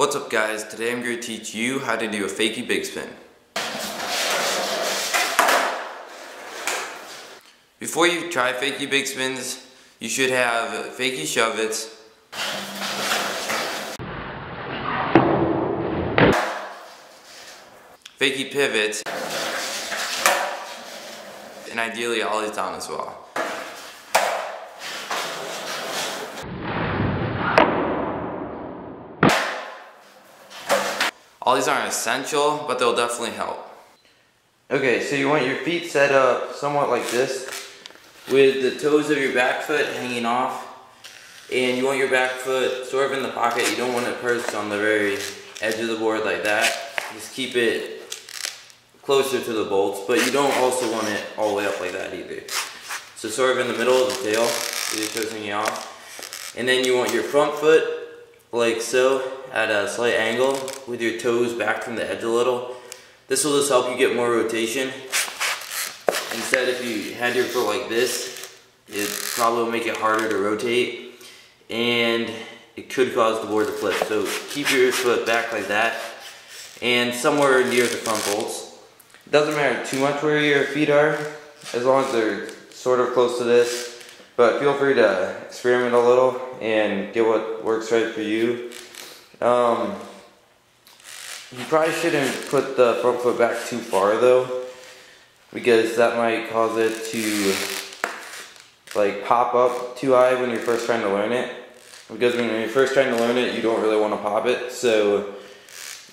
What's up guys, today I'm going to teach you how to do a Fakie Bigspin. Before you try Fakie Bigspins, you should have Fakie Shove-Its, Fakie Pivots, and ideally ollies down as well. Ollies aren't essential, but they'll definitely help. Okay, so you want your feet set up somewhat like this, with the toes of your back foot hanging off, and you want your back foot sort of in the pocket. You don't want it perched on the very edge of the board like that. Just keep it closer to the bolts, but you don't also want it all the way up like that either. So sort of in the middle of the tail, with your toes hanging off. And then you want your front foot like so, at a slight angle, with your toes back from the edge a little. This will just help you get more rotation. Instead, if you had your foot like this, it probably will make it harder to rotate, and it could cause the board to flip. So keep your foot back like that, and somewhere near the front bolts. It doesn't matter too much where your feet are, as long as they're sort of close to this. But feel free to experiment a little and get what works right for you. You probably shouldn't put the front foot back too far though, because that might cause it to like pop up too high when you're first trying to learn it. Because when you're first trying to learn it, you don't really want to pop it. So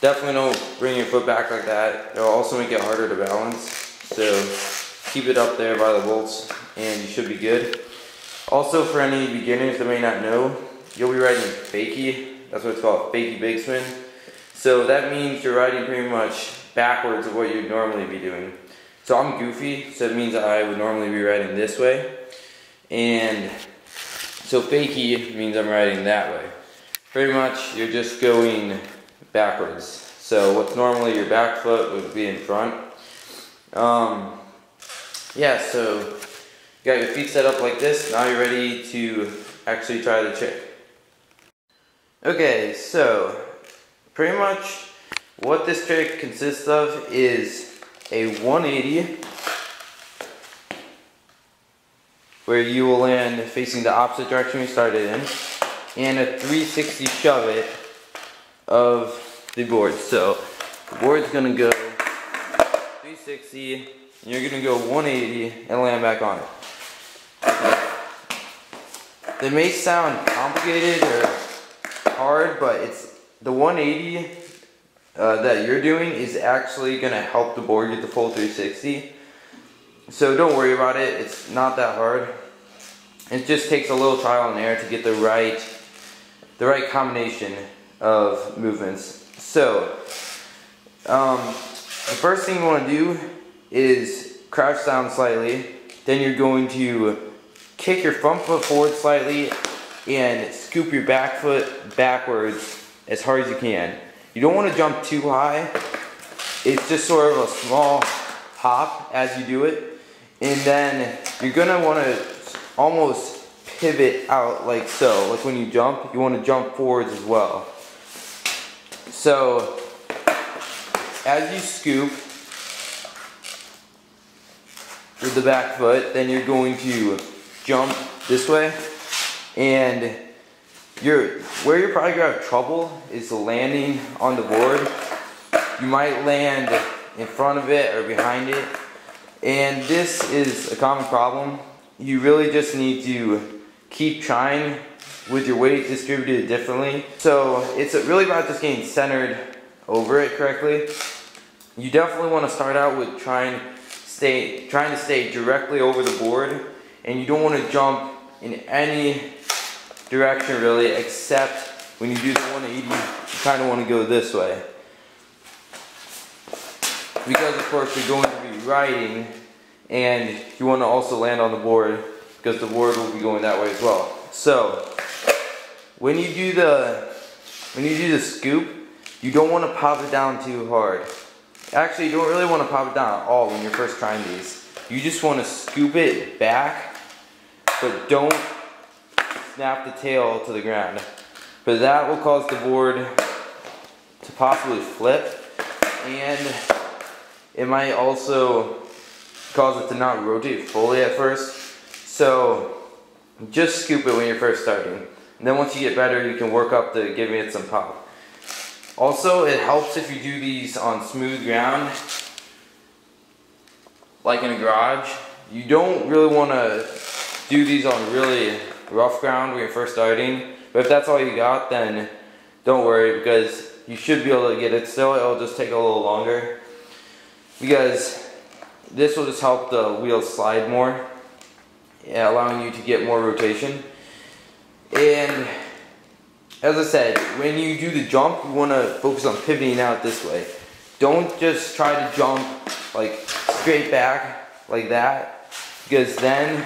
definitely don't bring your foot back like that. It'll also make it harder to balance. So keep it up there by the bolts and you should be good. Also, for any beginners that may not know, you'll be riding Fakie. That's what it's called, Fakie Bigspin. So that means you're riding pretty much backwards of what you'd normally be doing. So I'm goofy, so it means I would normally be riding this way. And so Fakie means I'm riding that way. Pretty much you're just going backwards. So what's normally your back foot would be in front. Yeah, so you got your feet set up like this. Now you're ready to actually try the trick. Okay, so pretty much what this trick consists of is a 180 where you will land facing the opposite direction we started in, and a 360 shove it of the board. So the board's gonna go 360 and you're gonna go 180 and land back on it. They may sound complicated or hard, but it's the 180 that you're doing is actually going to help the board get the full 360. So don't worry about it. It's not that hard. It just takes a little trial and error to get the right combination of movements. So the first thing you want to do is crouch down slightly. Then you're going to kick your front foot forward slightly and scoop your back foot backwards as hard as you can. You don't want to jump too high. It's just sort of a small hop as you do it. And then you're going to want to almost pivot out like so. Like when you jump, you want to jump forwards as well. So as you scoop with the back foot, then you're going to jump this way. And where you're probably going to have trouble is landing on the board. You might land in front of it or behind it. And this is a common problem. You really just need to keep trying with your weight distributed differently. So it's really about just getting centered over it correctly. You definitely want to start out with trying to stay directly over the board, and you don't want to jump in any direction really, except when you do the 180, you kind of want to go this way. Because of course you're going to be riding, and you want to also land on the board, because the board will be going that way as well. So when you do the scoop, you don't want to pop it down too hard. Actually, you don't really want to pop it down at all when you're first trying these. You just want to scoop it back, but don't snap the tail to the ground. But that will cause the board to possibly flip, and it might also cause it to not rotate fully at first. So just scoop it when you're first starting. And then once you get better, you can work up to giving it some pop. Also, it helps if you do these on smooth ground, like in a garage. You don't really want to do these on really rough ground when you're first starting. But if that's all you got, then don't worry, because you should be able to get it still. It'll just take a little longer, because this will just help the wheels slide more, allowing you to get more rotation. And as I said, when you do the jump, you want to focus on pivoting out this way. Don't just try to jump like straight back like that, because then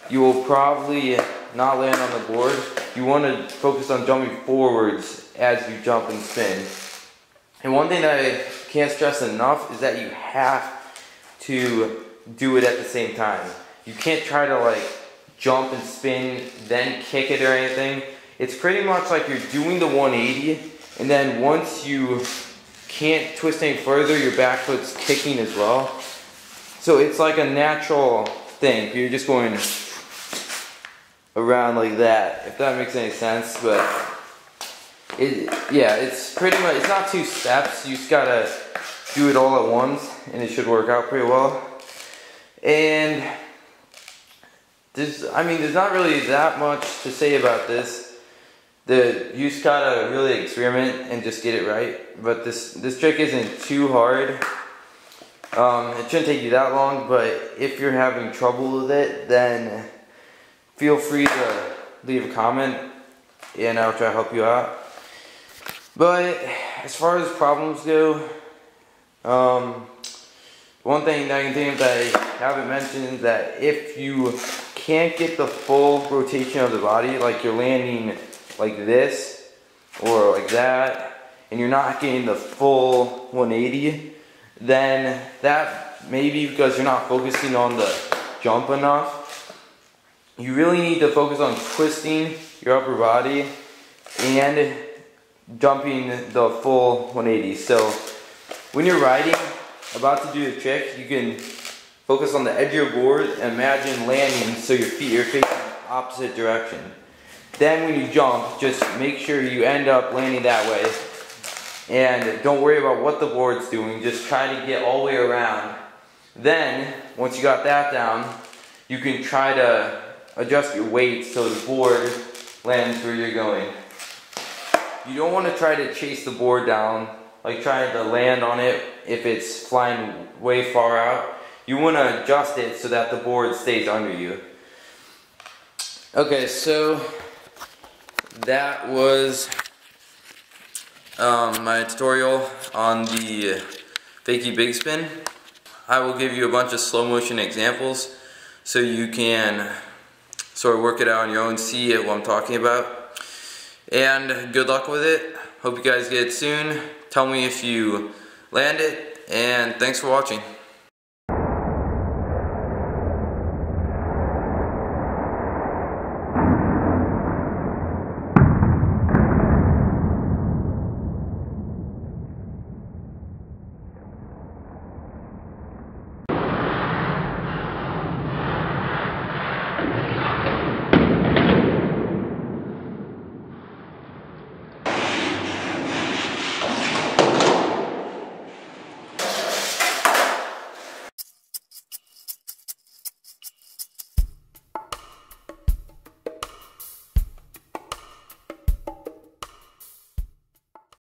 you will probably not land on the board. You want to focus on jumping forwards as you jump and spin. And one thing that I can't stress enough is that you have to do it at the same time. You can't try to like jump and spin, then kick it or anything. It's pretty much like you're doing the 180, and then once you can't twist any further, your back foot's kicking as well. So it's like a natural thing. You're just going around like that, if that makes any sense. But it's pretty much, it's not 2 steps. You just gotta do it all at once, and it should work out pretty well. And there's not really that much to say about this. You just gotta really experiment and just get it right. But this trick isn't too hard. It shouldn't take you that long, but if you're having trouble with it, then feel free to leave a comment and I'll try to help you out. But as far as problems go, one thing that I can think of that I haven't mentioned is that if you can't get the full rotation of the body, like you're landing like this or like that, and you're not getting the full 180, then that may be because you're not focusing on the jump enough. You really need to focus on twisting your upper body and jumping the full 180. So when you're riding, about to do the trick, you can focus on the edge of your board and imagine landing so your feet are facing the opposite direction. Then when you jump, just make sure you end up landing that way. And don't worry about what the board's doing, just try to get all the way around. Then, once you got that down, you can try to adjust your weight so the board lands where you're going. You don't want to try to chase the board down, like trying to land on it if it's flying way far out. You want to adjust it so that the board stays under you. Okay, so that was my tutorial on the Fakie Bigspin. I will give you a bunch of slow motion examples so you can sort of work it out on your own, see what I'm talking about. And good luck with it. Hope you guys get it soon. Tell me if you land it, and thanks for watching.